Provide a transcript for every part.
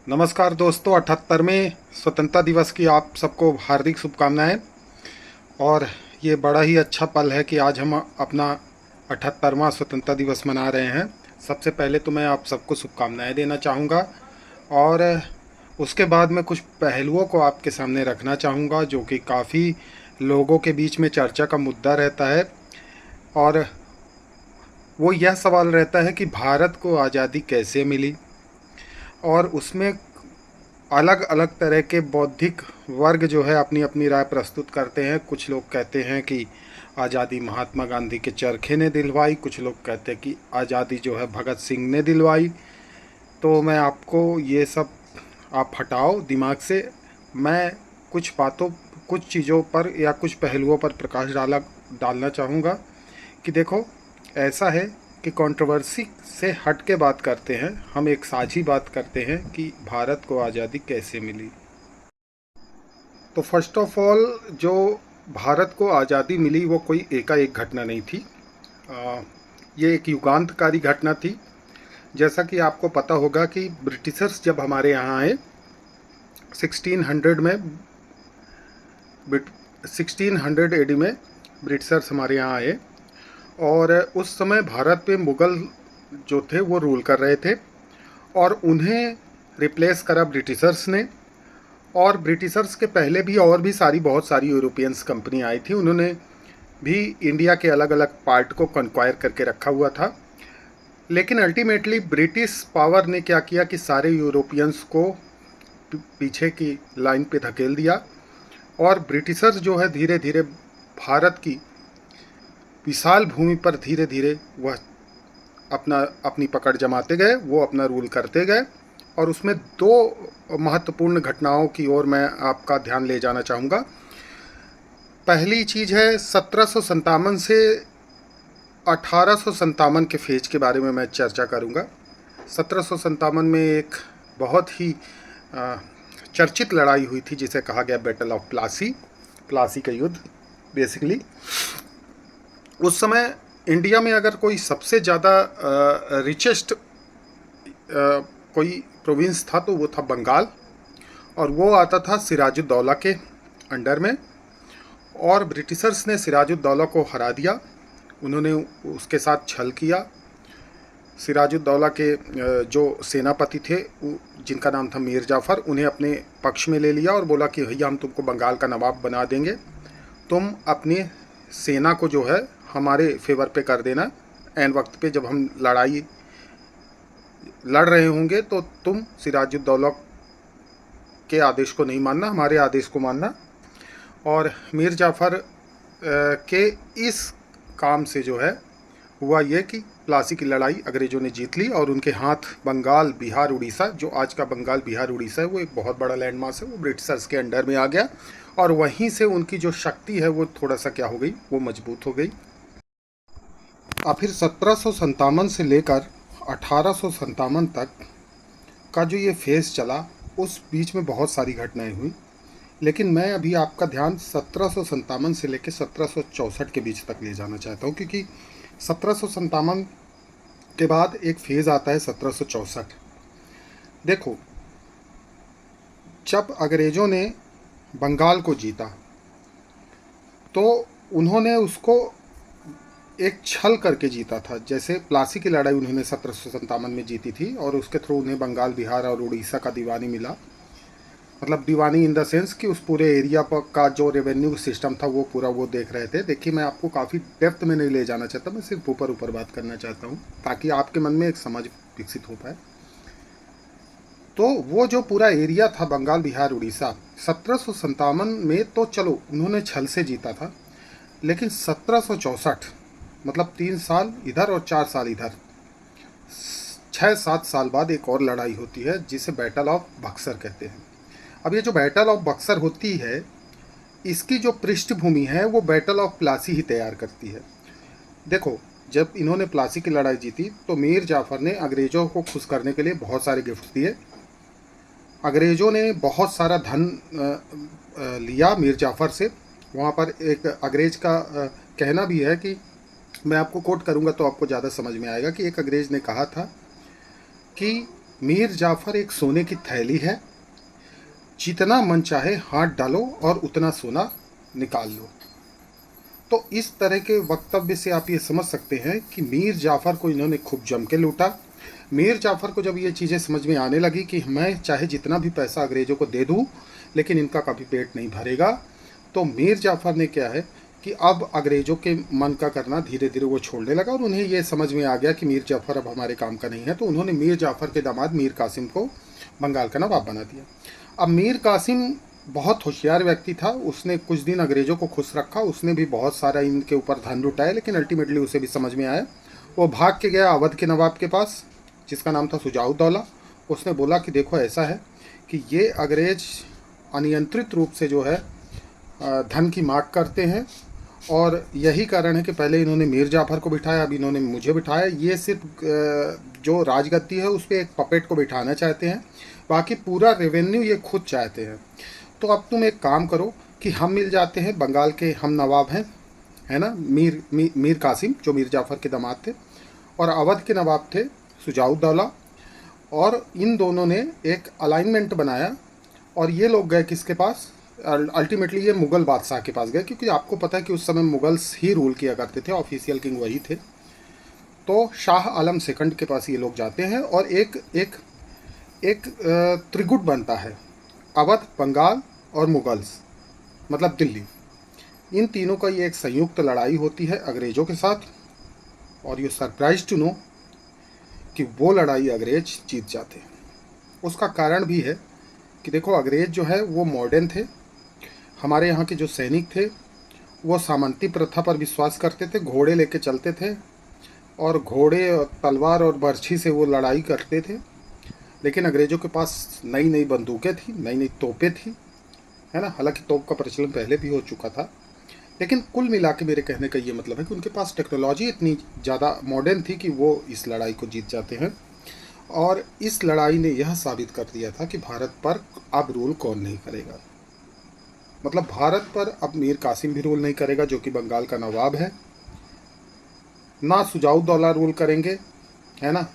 नमस्कार दोस्तों, 78वें स्वतंत्रता दिवस की आप सबको हार्दिक शुभकामनाएं। और ये बड़ा ही अच्छा पल है कि आज हम अपना 78वां स्वतंत्रता दिवस मना रहे हैं। सबसे पहले तो मैं आप सबको शुभकामनाएं देना चाहूँगा और उसके बाद मैं कुछ पहलुओं को आपके सामने रखना चाहूँगा जो कि काफ़ी लोगों के बीच में चर्चा का मुद्दा रहता है। और वो यह सवाल रहता है कि भारत को आज़ादी कैसे मिली, और उसमें अलग अलग तरह के बौद्धिक वर्ग जो है अपनी अपनी राय प्रस्तुत करते हैं। कुछ लोग कहते हैं कि आज़ादी महात्मा गांधी के चरखे ने दिलवाई, कुछ लोग कहते हैं कि आज़ादी जो है भगत सिंह ने दिलवाई। तो मैं आपको ये सब आप हटाओ दिमाग से। मैं कुछ बातों, कुछ चीज़ों पर या कुछ पहलुओं पर प्रकाश डालना चाहूँगा कि देखो, ऐसा है कि कंट्रोवर्सी से हट के बात करते हैं। हम एक साझी बात करते हैं कि भारत को आज़ादी कैसे मिली। तो फर्स्ट ऑफ ऑल, जो भारत को आज़ादी मिली वो कोई एकाएक घटना नहीं थी। ये एक युगांतकारी घटना थी। जैसा कि आपको पता होगा कि ब्रिटिशर्स जब हमारे यहाँ आए 1600 में, 1600 एडी में ब्रिटिशर्स हमारे यहाँ आए। और उस समय भारत पे मुग़ल जो थे वो रूल कर रहे थे और उन्हें रिप्लेस करा ब्रिटिशर्स ने। और ब्रिटिशर्स के पहले भी और भी बहुत सारी यूरोपियंस कंपनी आई थी। उन्होंने भी इंडिया के अलग अलग पार्ट को कंक्वायर करके रखा हुआ था। लेकिन अल्टीमेटली ब्रिटिश पावर ने क्या किया कि सारे यूरोपियंस को पीछे की लाइन पे धकेल दिया। और ब्रिटिशर्स जो है धीरे धीरे भारत की विशाल भूमि पर धीरे धीरे वह अपनी पकड़ जमाते गए, वो अपना रूल करते गए। और उसमें दो महत्वपूर्ण घटनाओं की ओर मैं आपका ध्यान ले जाना चाहूँगा। पहली चीज़ है 1757 से 1857 के फेज के बारे में मैं चर्चा करूँगा। 1757 में एक बहुत ही चर्चित लड़ाई हुई थी जिसे कहा गया बैटल ऑफ प्लासी, प्लासी का युद्ध बेसिकली। उस समय इंडिया में अगर कोई सबसे ज़्यादा रिचेस्ट कोई प्रोविंस था तो वो था बंगाल, और वो आता था सिराजुद्दौला के अंडर में। और ब्रिटिशर्स ने सिराजुद्दौला को हरा दिया। उन्होंने उसके साथ छल किया। सिराजुद्दौला के जो सेनापति थे जिनका नाम था मीर जाफ़र, उन्हें अपने पक्ष में ले लिया और बोला कि भैया हम तुमको बंगाल का नवाब बना देंगे, तुम अपनी सेना को जो है हमारे फेवर पे कर देना। एन वक्त पे जब हम लड़ाई लड़ रहे होंगे तो तुम सिराजुद्दौला के आदेश को नहीं मानना, हमारे आदेश को मानना। और मीर जाफ़र के इस काम से जो है हुआ ये कि प्लासी की लड़ाई अंग्रेज़ों ने जीत ली और उनके हाथ बंगाल, बिहार, उड़ीसा, जो आज का बंगाल, बिहार, उड़ीसा है, वो एक बहुत बड़ा लैंड मास है, वो ब्रिटिशर्स के अंडर में आ गया। और वहीं से उनकी जो शक्ति है वो थोड़ा सा क्या हो गई, वो मजबूत हो गई। और फिर 1757 से लेकर 1857 तक का जो ये फेज़ चला, उस बीच में बहुत सारी घटनाएं हुई। लेकिन मैं अभी आपका ध्यान 1757 से लेकर 1764 के बीच तक ले जाना चाहता हूँ, क्योंकि 1757 के बाद एक फेज़ आता है 1764। देखो, जब अंग्रेज़ों ने बंगाल को जीता तो उन्होंने उसको एक छल करके जीता था। जैसे प्लासी की लड़ाई उन्होंने 1757 में जीती थी और उसके थ्रू उन्हें बंगाल, बिहार और उड़ीसा का दीवानी मिला। मतलब दीवानी इन द सेंस कि उस पूरे एरिया पर का जो रेवेन्यू सिस्टम था वो पूरा वो देख रहे थे। देखिए, मैं आपको काफ़ी डेप्थ में नहीं ले जाना चाहता, मैं सिर्फ ऊपर ऊपर बात करना चाहता हूँ ताकि आपके मन में एक समझ विकसित हो पाए। तो वो जो पूरा एरिया था बंगाल, बिहार, उड़ीसा, 1757 में तो चलो उन्होंने छल से जीता था। लेकिन 1764 मतलब 3 साल इधर और 4 साल इधर, 6-7 साल बाद एक और लड़ाई होती है जिसे बैटल ऑफ बक्सर कहते हैं। अब ये जो बैटल ऑफ बक्सर होती है, इसकी जो पृष्ठभूमि है वो बैटल ऑफ प्लासी ही तैयार करती है। देखो, जब इन्होंने प्लासी की लड़ाई जीती तो मीर जाफ़र ने अंग्रेज़ों को खुश करने के लिए बहुत सारे गिफ्ट दिए। अंग्रेज़ों ने बहुत सारा धन लिया मीर जाफ़र से। वहाँ पर एक अंग्रेज़ का कहना भी है कि मैं आपको कोट करूँगा तो आपको ज़्यादा समझ में आएगा कि एक अंग्रेज़ ने कहा था कि मीर जाफ़र एक सोने की थैली है, जितना मन चाहे हाथ डालो और उतना सोना निकाल लो। तो इस तरह के वक्तव्य से आप ये समझ सकते हैं कि मीर जाफ़र को इन्होंने खूब जम के लूटा। मीर जाफ़र को जब ये चीज़ें समझ में आने लगी कि मैं चाहे जितना भी पैसा अंग्रेज़ों को दे दूँ, लेकिन इनका कभी पेट नहीं भरेगा, तो मीर जाफ़र ने क्या है कि अब अंग्रेज़ों के मन का करना धीरे धीरे वो छोड़ने लगा और उन्हें ये समझ में आ गया कि मीर जाफ़र अब हमारे काम का नहीं है। तो उन्होंने मीर जाफ़र के दामाद मीर कासिम को बंगाल का नवाब बना दिया। अब मीर कासिम बहुत होशियार व्यक्ति था, उसने कुछ दिन अंग्रेज़ों को खुश रखा, उसने भी बहुत सारा इनके ऊपर धन लुटाया, लेकिन अल्टीमेटली उसे भी समझ में आया। वो भाग के गया अवध के नवाब के पास, जिसका नाम था शुजाउद्दौला। उसने बोला कि देखो ऐसा है कि ये अंग्रेज अनियंत्रित रूप से जो है धन की मांग करते हैं, और यही कारण है कि पहले इन्होंने मीर जाफ़र को बिठाया, अब इन्होंने मुझे बिठाया। ये सिर्फ जो राजगद्दी है उस पर एक पपेट को बिठाना चाहते हैं, बाकी पूरा रेवेन्यू ये खुद चाहते हैं। तो अब तुम एक काम करो कि हम मिल जाते हैं, बंगाल के हम नवाब हैं, है ना, मीर कासिम जो मीर जाफ़र के दामाद थे, और अवध के नवाब थे शुजाउद्दौला, और इन दोनों ने एक अलाइनमेंट बनाया और ये लोग गए किसके पास, अल्टीमेटली ये मुग़ल बादशाह के पास गए, क्योंकि आपको पता है कि उस समय मुग़ल्स ही रूल किया करते थे, ऑफिशियल किंग वही थे। तो शाह आलम सेकंड के पास ये लोग जाते हैं और एक त्रिगुट बनता है, अवध, बंगाल और मुग़ल्स, मतलब दिल्ली। इन तीनों का ये एक संयुक्त लड़ाई होती है अंग्रेज़ों के साथ, और यू सरप्राइज टू नो कि वो लड़ाई अंग्रेज जीत जाते हैं। उसका कारण भी है कि देखो अंग्रेज जो है वो मॉडर्न थे, हमारे यहाँ के जो सैनिक थे वो सामंती प्रथा पर विश्वास करते थे, घोड़े लेके चलते थे और घोड़े और तलवार और बर्छी से वो लड़ाई करते थे। लेकिन अंग्रेज़ों के पास नई नई बंदूकें थी, नई नई तोपें थी, है ना। हालांकि तोप का प्रचलन पहले भी हो चुका था, लेकिन कुल मिला के मेरे कहने का ये मतलब है कि उनके पास टेक्नोलॉजी इतनी ज़्यादा मॉडर्न थी कि वो इस लड़ाई को जीत जाते हैं। और इस लड़ाई ने यह साबित कर दिया था कि भारत पर अब रूल कौन नहीं करेगा। मतलब भारत पर अब मीर कासिम भी रूल नहीं करेगा, जो कि बंगाल का नवाब है, ना शुजाउद्दौला रूल करेंगे, है ना।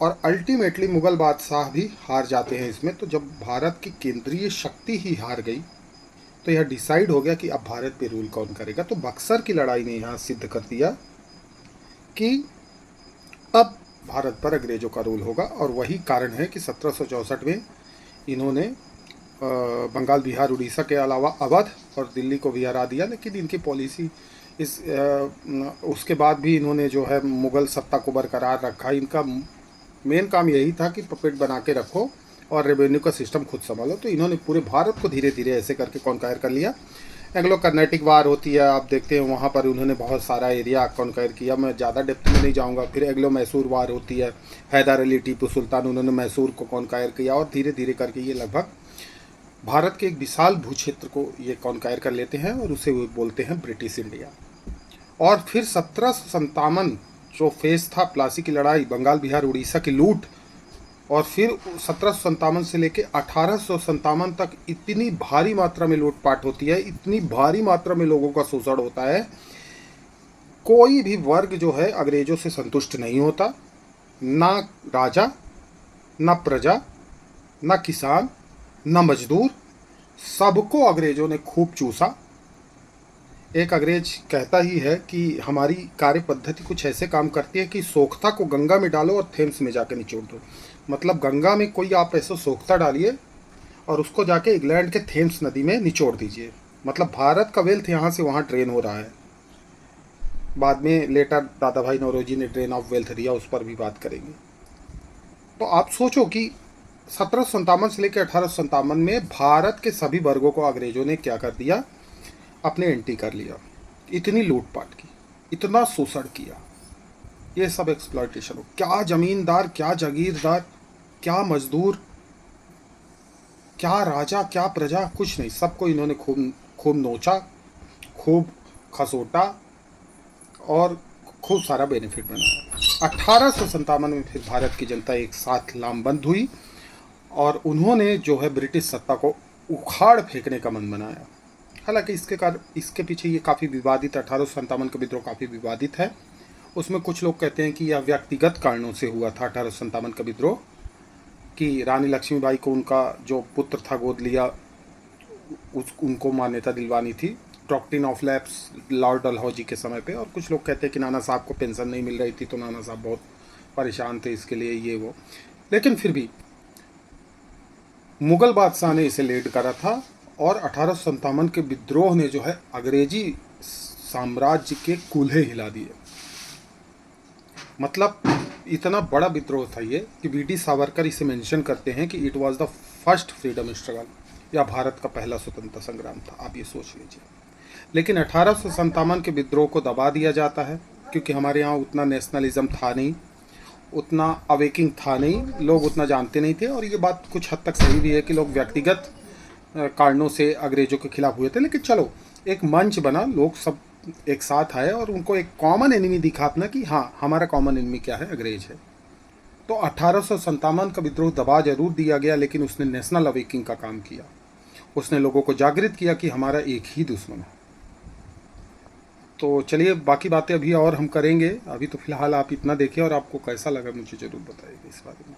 और अल्टीमेटली मुग़ल बादशाह भी हार जाते हैं इसमें। तो जब भारत की केंद्रीय शक्ति ही हार गई तो यह डिसाइड हो गया कि अब भारत पे रूल कौन करेगा। तो बक्सर की लड़ाई ने यहाँ सिद्ध कर दिया कि अब भारत पर अंग्रेज़ों का रूल होगा, और वही कारण है कि 1764 में इन्होंने बंगाल, बिहार, उड़ीसा के अलावा अवध और दिल्ली को भी हरा दिया। लेकिन इनकी पॉलिसी उसके बाद भी इन्होंने जो है मुग़ल सत्ता को बरकरार रखा। इनका मेन काम यही था कि पपेट बना के रखो और रेवेन्यू का सिस्टम खुद संभालो। तो इन्होंने पूरे भारत को धीरे धीरे ऐसे करके कॉन्कायर कर लिया। एंग्लो कर्नाटिक वार होती है, आप देखते हैं वहाँ पर उन्होंने बहुत सारा एरिया कॉन्कायर किया, मैं ज़्यादा डेप्थ में नहीं जाऊँगा। फिर एंग्लो मैसूर वार होती है, हैदर अली, टीपू सुल्तान, उन्होंने मैसूर को कॉन्कायर किया, और धीरे धीरे करके ये लगभग भारत के एक विशाल भूक्षेत्र को ये कॉन्कायर कर लेते हैं, और उसे वो बोलते हैं ब्रिटिश इंडिया। और फिर 1757 जो फेज था प्लासी की लड़ाई, बंगाल, बिहार, उड़ीसा की लूट, और फिर 1757 से लेके 1857 तक इतनी भारी मात्रा में लूटपाट होती है, इतनी भारी मात्रा में लोगों का शोषण होता है, कोई भी वर्ग जो है अंग्रेज़ों से संतुष्ट नहीं होता, ना राजा, ना प्रजा, ना किसान, ना मजदूर, सबको अंग्रेज़ों ने खूब चूसा। एक अंग्रेज कहता ही है कि हमारी कार्य पद्धति कुछ ऐसे काम करती है कि सोख्ता को गंगा में डालो और थेम्स में जाकर निचोड़ दो। मतलब गंगा में कोई आप ऐसा सोख्ता डालिए और उसको जाके इंग्लैंड के थेम्स नदी में निचोड़ दीजिए। मतलब भारत का वेल्थ यहाँ से वहाँ ट्रेन हो रहा है। बाद में लेटर दादा भाई नौरोजी ने ड्रेन ऑफ वेल्थ दिया, उस पर भी बात करेंगे। तो आप सोचो कि 1757 से लेकर 1857 में भारत के सभी वर्गों को अंग्रेज़ों ने क्या कर दिया, अपने एंटी कर लिया। इतनी लूटपाट की, इतना शोषण किया, ये सब एक्सप्लॉयटेशन हो। क्या जमींदार, क्या जागीरदार, क्या मजदूर, क्या राजा, क्या प्रजा, कुछ नहीं, सबको इन्होंने खूब खूब नोचा, खूब खसोटा और खूब सारा बेनिफिट बनाया। 1857 में फिर भारत की जनता एक साथ लामबंद हुई और उन्होंने जो है ब्रिटिश सत्ता को उखाड़ फेंकने का मन बनाया। हालांकि इसके पीछे ये काफ़ी विवादित, 1857 का विद्रोह काफ़ी विवादित है। उसमें कुछ लोग कहते हैं कि यह व्यक्तिगत कारणों से हुआ था 1857 का विद्रोह, कि रानी लक्ष्मीबाई को उनका जो पुत्र था गोद लिया, उनको मान्यता दिलवानी थी doctrine of lapse Lord Dalhousie के समय पे। और कुछ लोग कहते हैं कि नाना साहब को पेंशन नहीं मिल रही थी तो नाना साहब बहुत परेशान थे इसके लिए, ये वो। लेकिन फिर भी मुगल बादशाह ने इसे लेड करा था और 1857 के विद्रोह ने जो है अंग्रेजी साम्राज्य के कूल्हे हिला दिए। मतलब इतना बड़ा विद्रोह था ये कि वी.डी. सावरकर इसे मेंशन करते हैं कि it was the first freedom struggle, या भारत का पहला स्वतंत्रता संग्राम था। आप ये सोच लीजिए। लेकिन 1857 के विद्रोह को दबा दिया जाता है क्योंकि हमारे यहाँ उतना नेशनलिज्म था नहीं, उतना अवेकिंग था नहीं, लोग उतना जानते नहीं थे। और ये बात कुछ हद तक सही भी है कि लोग व्यक्तिगत कारणों से अंग्रेजों के खिलाफ हुए थे। लेकिन चलो एक मंच बना, लोग सब एक साथ आए और उनको एक कॉमन एनिमी दिखा अपना कि हाँ हमारा कॉमन एनिमी क्या है, अंग्रेज है। तो 1857 का विद्रोह दबा जरूर दिया गया, लेकिन उसने नेशनल अवेकिंग का काम किया। उसने लोगों को जागृत किया कि हमारा एक ही दुश्मन है। तो चलिए बाकी बातें अभी और हम करेंगे। अभी तो फिलहाल आप इतना देखें और आपको कैसा लगा मुझे ज़रूर बताइएगा इस बारे में।